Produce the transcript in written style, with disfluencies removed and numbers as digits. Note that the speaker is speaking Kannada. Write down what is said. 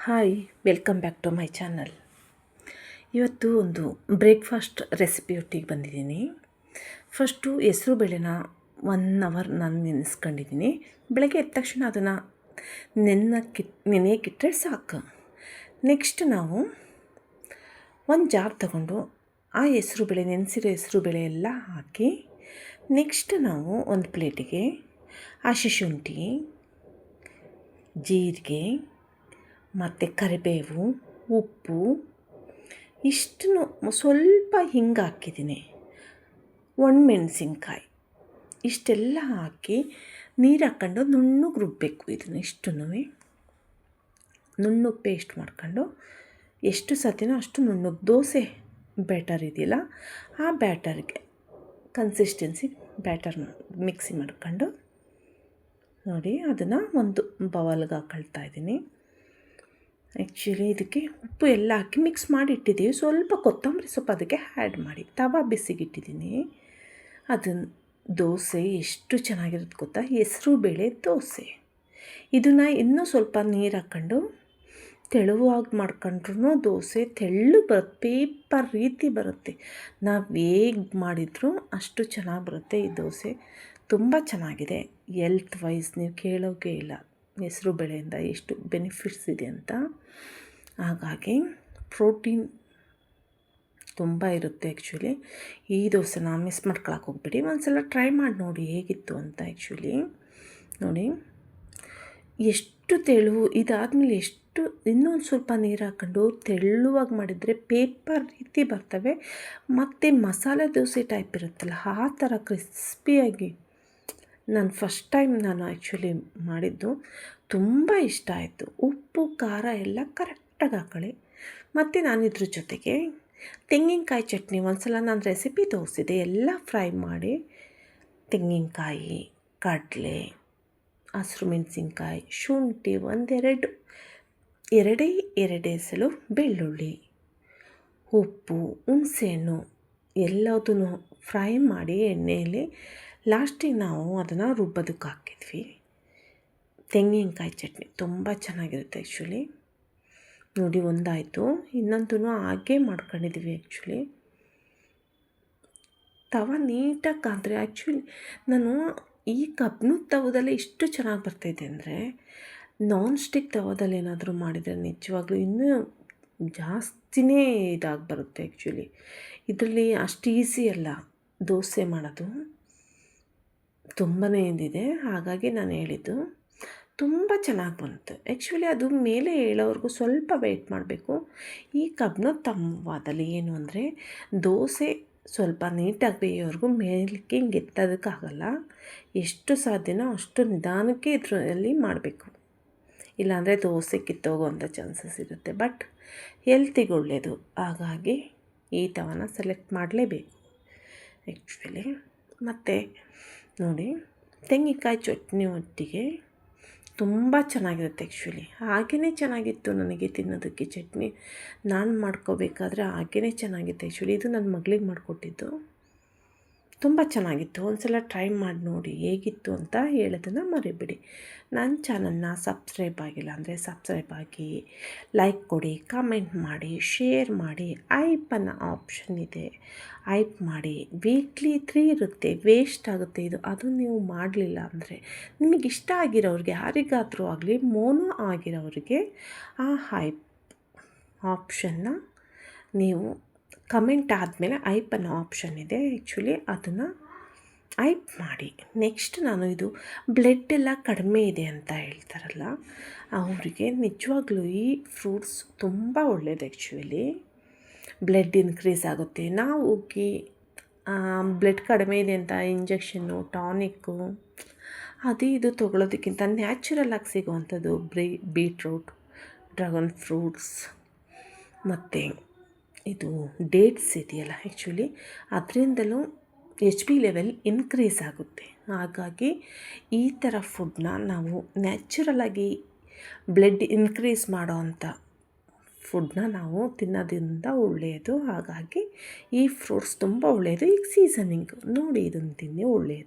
Hi, welcome back to my channel. ಇವತ್ತು ಒಂದು ಬ್ರೇಕ್ಫಾಸ್ಟ್ ರೆಸಿಪಿಯೊಟ್ಟಿಗೆ ಬಂದಿದ್ದೀನಿ. ಫಸ್ಟು ಹೆಸರು ಬೇಳೆನ 1 ಅವರ್ ನಾನು ನೆನೆಸ್ಕೊಂಡಿದ್ದೀನಿ. ಬೆಳಗ್ಗೆ ಎದ್ದ ತಕ್ಷಣ ಅದನ್ನು ನೆನೆಯಕ್ಕಿಟ್ಟರೆ ಸಾಕು. ನೆಕ್ಸ್ಟ್ ನಾವು ಒಂದು ಜಾರ್ ತಗೊಂಡು ಆ ನೆನೆಸಿರೋ ಹೆಸರು ಬೇಳೆ ಎಲ್ಲ ಹಾಕಿ, ನೆಕ್ಸ್ಟ್ ನಾವು ಒಂದು ಪ್ಲೇಟಿಗೆ ಹಸಿ ಶುಂಠಿ, ಜೀರಿಗೆ ಮತ್ತು ಕರಿಬೇವು, ಉಪ್ಪು ಇಷ್ಟನ್ನು ಸ್ವಲ್ಪ ಹಿಂಗೆ ಹಾಕಿದ್ದೀನಿ, ಒಣಮೆಣಸಿನ್ಕಾಯಿ ಇಷ್ಟೆಲ್ಲ ಹಾಕಿ ನೀರು ಹಾಕ್ಕೊಂಡು ನುಣ್ಣಗೆ ರುಬ್ಬಬೇಕು. ಇದನ್ನು ಇಷ್ಟನ್ನು ನುಣ್ಣಗೆ ಪೇಸ್ಟ್ ಮಾಡ್ಕೊಂಡು ಎಷ್ಟು ಸತಿನೋ ಅಷ್ಟು ನುಣ್ಣಗೆ ದೋಸೆ ಬ್ಯಾಟರ್ ಇದೆಯಲ್ಲ ಆ ಬ್ಯಾಟರ್ಗೆ ಕನ್ಸಿಸ್ಟೆನ್ಸಿ ಬ್ಯಾಟರ್ ಮಿಕ್ಸಿ ಮಾಡ್ಕೊಂಡು ನೋಡಿ ಅದನ್ನು ಒಂದು ಬೌಲ್ಗೆ ಹಾಕೊಳ್ತಾ ಇದ್ದೀನಿ. ಆ್ಯಕ್ಚುಲಿ ಇದಕ್ಕೆ ಉಪ್ಪು ಎಲ್ಲ ಹಾಕಿ ಮಿಕ್ಸ್ ಮಾಡಿ ಇಟ್ಟಿದ್ದೀವಿ. ಸ್ವಲ್ಪ ಕೊತ್ತಂಬರಿ ಸೊಪ್ಪು ಅದಕ್ಕೆ ಆ್ಯಡ್ ಮಾಡಿ ತವಾ ಬಿಸಿಗಿಟ್ಟಿದ್ದೀನಿ. ಅದನ್ನು ದೋಸೆ ಎಷ್ಟು ಚೆನ್ನಾಗಿರುತ್ತೆ ಗೊತ್ತಾ, ಹೆಸರು ಬೇಳೆ ದೋಸೆ. ಇದನ್ನು ಇನ್ನೂ ಸ್ವಲ್ಪ ನೀರು ಹಾಕ್ಕೊಂಡು ತೆಳುವಾಗಿ ಮಾಡ್ಕೊಂಡ್ರೂ ದೋಸೆ ತೆಳ್ಳಗೆ ಬರುತ್ತೆ, ಪೇಪರ್ ರೀತಿ ಬರುತ್ತೆ. ನಾವು ಹೇಗೆ ಮಾಡಿದರೂ ಅಷ್ಟು ಚೆನ್ನಾಗಿ ಬರುತ್ತೆ ಈ ದೋಸೆ. ತುಂಬ ಚೆನ್ನಾಗಿದೆ. ಹೆಲ್ತ್ ವೈಸ್ ನೀವು ಕೇಳೋಕೆ ಇಲ್ಲ, ಹೆಸರು ಬೇಳೆಯಿಂದ ಎಷ್ಟು ಬೆನಿಫಿಟ್ಸ್ ಇದೆ ಅಂತ. ಹಾಗಾಗಿ ಪ್ರೋಟೀನ್ ತುಂಬ ಇರುತ್ತೆ. ಆ್ಯಕ್ಚುಲಿ ಈ ದೋಸೆನ ಮಿಸ್ ಮಾಡ್ಕೊಳಕ್ಕೆ ಹೋಗ್ಬಿಡಿ, ಒಂದು ಸಲ ಟ್ರೈ ಮಾಡಿ ನೋಡಿ ಹೇಗಿತ್ತು ಅಂತ. ಆ್ಯಕ್ಚುಲಿ ನೋಡಿ ಎಷ್ಟು ತೆಳು, ಇದಾದಮೇಲೆ ಎಷ್ಟು ಇನ್ನೊಂದು ಸ್ವಲ್ಪ ನೀರು ಹಾಕ್ಕೊಂಡು ತೆಳುವಾಗಿ ಮಾಡಿದರೆ ಪೇಪರ್ ರೀತಿ ಬರ್ತವೆ. ಮತ್ತು ಮಸಾಲೆ ದೋಸೆ ಟೈಪ್ ಇರುತ್ತಲ್ಲ ಆ ಥರ ಕ್ರಿಸ್ಪಿಯಾಗಿ ನಾನು ಫಸ್ಟ್ ಟೈಮ್ ಆ್ಯಕ್ಚುಲಿ ಮಾಡಿದ್ದು, ತುಂಬ ಇಷ್ಟ ಆಯಿತು. ಉಪ್ಪು ಖಾರ ಎಲ್ಲ ಕರೆಕ್ಟಾಗಿ ಹಾಕೊಳ್ಳಿ. ಮತ್ತು ನಾನು ಇದ್ರ ಜೊತೆಗೆ ತೆಂಗಿನಕಾಯಿ ಚಟ್ನಿ ಒಂದ್ಸಲ ನಾನು ರೆಸಿಪಿ ತೋರಿಸಿದೆ. ಎಲ್ಲ ಫ್ರೈ ಮಾಡಿ ತೆಂಗಿನಕಾಯಿ, ಕಡಲೆ, ಹಸಿರು ಮೆಣಸಿನ್ಕಾಯಿ, ಶುಂಠಿ ಎರಡೇ ಸಲ ಬೆಳ್ಳುಳ್ಳಿ, ಉಪ್ಪು, ಹುಣಸೆಹಣ್ಣು ಎಲ್ಲದನ್ನು ಫ್ರೈ ಮಾಡಿ ಎಣ್ಣೆಯಲ್ಲಿ ಲಾಸ್ಟಿಗೆ ನಾವು ಅದನ್ನು ರುಬ್ಬೋದಕ್ಕೆ ಹಾಕಿದ್ವಿ. ತೆಂಗಿನಕಾಯಿ ಚಟ್ನಿ ತುಂಬ ಚೆನ್ನಾಗಿರುತ್ತೆ. ಆ್ಯಕ್ಚುಲಿ ನೋಡಿ ಒಂದಾಯಿತು, ಇನ್ನೊಂದೂ ಹಾಗೇ ಮಾಡ್ಕೊಂಡಿದ್ದೀವಿ. ಆ್ಯಕ್ಚುಲಿ ತವ ನೀಟಾಗಿ ಕಾದ್ರೆ, ಆ್ಯಕ್ಚುಲಿ ನಾನು ಈ ಕಬ್ಬಿಣದ ತವದಲ್ಲಿ ಇಷ್ಟು ಚೆನ್ನಾಗಿ ಬರ್ತಾಯಿದೆ ಅಂದರೆ, ನಾನ್ ಸ್ಟಿಕ್ ತವದಲ್ಲಿ ಏನಾದರೂ ಮಾಡಿದರೆ ನಿಜವಾಗ್ಲೂ ಇನ್ನೂ ಜಾಸ್ತಿನೇ ಇದಾಗಿ ಬರುತ್ತೆ. ಆ್ಯಕ್ಚುಲಿ ಇದರಲ್ಲಿ ಅಷ್ಟು ಈಸಿ ಅಲ್ಲ ದೋಸೆ ಮಾಡೋದು, ತುಂಬಾ ಇದಿದೆ. ಹಾಗಾಗಿ ನಾನು ಹೇಳಿದ್ದು ತುಂಬ ಚೆನ್ನಾಗಿ ಬಂತು. ಆ್ಯಕ್ಚುಲಿ ಅದು ಮೇಲೆ ಹೇಳೋವರೆಗೂ ಸ್ವಲ್ಪ ವೆಯ್ಟ್ ಮಾಡಬೇಕು. ಈ ಕಬ್ಬಿಣದ ತವದಲ್ಲಿ ಏನು ಅಂದರೆ ದೋಸೆ ಸ್ವಲ್ಪ ನೀಟಾಗಿ ಬೇಯೋವರೆಗೂ ಮೇಲಕ್ಕೆ ಹಿಂಗೆ ಎತ್ತೋದಕ್ಕಾಗಲ್ಲ. ಎಷ್ಟು ಸಾಧ್ಯನೋ ಅಷ್ಟು ನಿಧಾನಕ್ಕೆ ಇದರಲ್ಲಿ ಮಾಡಬೇಕು, ಇಲ್ಲಾಂದರೆ ದೋಸೆ ಕಿತ್ತೋಗೋವಂಥ ಚಾನ್ಸಸ್ ಇರುತ್ತೆ. ಬಟ್ ಹೆಲ್ತಿಗೆ ಒಳ್ಳೆಯದು, ಹಾಗಾಗಿ ಈ ತವನ ಸೆಲೆಕ್ಟ್ ಮಾಡಲೇಬೇಕು ಆ್ಯಕ್ಚುಲಿ. ಮತ್ತು ನೋಡಿ ತೆಂಗಿನಕಾಯಿ ಚಟ್ನಿ ಒಟ್ಟಿಗೆ ತುಂಬ ಚೆನ್ನಾಗಿರುತ್ತೆ. ಆ್ಯಕ್ಚುಲಿ ಹಾಗೇ ಚೆನ್ನಾಗಿತ್ತು ನನಗೆ ತಿನ್ನೋದಕ್ಕೆ. ಚಟ್ನಿ ನಾನು ಮಾಡ್ಕೋಬೇಕಾದ್ರೆ ಹಾಗೇ ಚೆನ್ನಾಗಿತ್ತು. ಆ್ಯಕ್ಚುಲಿ ಇದು ನನ್ನ ಮಗಳಿಗೆ ಮಾಡಿಕೊಟ್ಟಿದ್ದು, ತುಂಬ ಚೆನ್ನಾಗಿತ್ತು. ಒಂದ್ಸಲ ಟ್ರೈ ಮಾಡಿ ನೋಡಿ ಹೇಗಿತ್ತು ಅಂತ ಹೇಳೋದನ್ನು ಮರಿಬೇಡಿ. ನನ್ನ ಚಾನಲ್ನ ಸಬ್ಸ್ಕ್ರೈಬ್ ಆಗಿಲ್ಲ ಅಂದರೆ ಸಬ್ಸ್ಕ್ರೈಬ್ ಆಗಿ, ಲೈಕ್ ಕೊಡಿ, ಕಮೆಂಟ್ ಮಾಡಿ, ಶೇರ್ ಮಾಡಿ. ಐಪ್ ಅನ್ನೋ ಆಪ್ಷನ್ ಇದೆ, ಐಪ್ ಮಾಡಿ. ವೀಕ್ಲಿ 3 ಇರುತ್ತೆ, ವೇಸ್ಟ್ ಆಗುತ್ತೆ ಇದು. ಅದು ನೀವು ಮಾಡಲಿಲ್ಲ ಅಂದರೆ ನಿಮಗೆ ಇಷ್ಟ ಆಗಿರೋರಿಗೆ ಯಾರಿಗಾದರೂ ಆಗಲಿ, ಮೋನೋ ಆಗಿರೋರಿಗೆ ಆ ಐಪ್ ಆಪ್ಷನ್ನ ನೀವು ಕಮೆಂಟ್ ಆದಮೇಲೆ ಐಪ್ ಅನ್ನೋ ಆಪ್ಷನ್ ಇದೆ. ಆ್ಯಕ್ಚುಲಿ ಅದನ್ನು ಐಪ್ ಮಾಡಿ. ನೆಕ್ಸ್ಟ್ ನಾನು ಇದು ಬ್ಲಡ್ ಎಲ್ಲ ಕಡಿಮೆ ಇದೆ ಅಂತ ಹೇಳ್ತಾರಲ್ಲ ಅವರಿಗೆ ನಿಜವಾಗ್ಲೂ ಈ ಫ್ರೂಟ್ಸ್ ತುಂಬ ಒಳ್ಳೆಯದು. ಆ್ಯಕ್ಚುಲಿ ಬ್ಲಡ್ ಇನ್ಕ್ರೀಸ್ ಆಗುತ್ತೆ. ನಾವು ಹೋಗಿ ಬ್ಲಡ್ ಕಡಿಮೆ ಇದೆ ಅಂತ ಇಂಜೆಕ್ಷನ್ನು, ಟಾನಿಕ್ಕು ಅದು ಇದು ತೊಗೊಳೋದಕ್ಕಿಂತ ನ್ಯಾಚುರಲಾಗಿ ಸಿಗುವಂಥದ್ದು ಬೀಟ್ರೂಟ್, ಡ್ರ್ಯಾಗನ್ ಫ್ರೂಟ್ಸ್ ಮತ್ತು ಇದು ಡೇಟ್ಸ್ ಇದೆಯಲ್ಲ, ಆ್ಯಕ್ಚುಲಿ ಅದರಿಂದಲೂ HP ಲೆವೆಲ್ ಇನ್ಕ್ರೀಸ್ ಆಗುತ್ತೆ. ಹಾಗಾಗಿ ಈ ಥರ ಫುಡ್ನ ನಾವು ನ್ಯಾಚುರಲಾಗಿ ಬ್ಲಡ್ ಇನ್ಕ್ರೀಸ್ ಮಾಡೋ ಅಂಥ ಫುಡ್ನ ನಾವು ತಿನ್ನೋದ್ರಿಂದ ಒಳ್ಳೆಯದು. ಹಾಗಾಗಿ ಈ ಫ್ರೂಟ್ಸ್ ತುಂಬ ಒಳ್ಳೆಯದು. ಈಗ ಸೀಸನಿಂಗು ನೋಡಿ, ಇದನ್ನು ತಿನ್ನಿ, ಒಳ್ಳೆಯದು.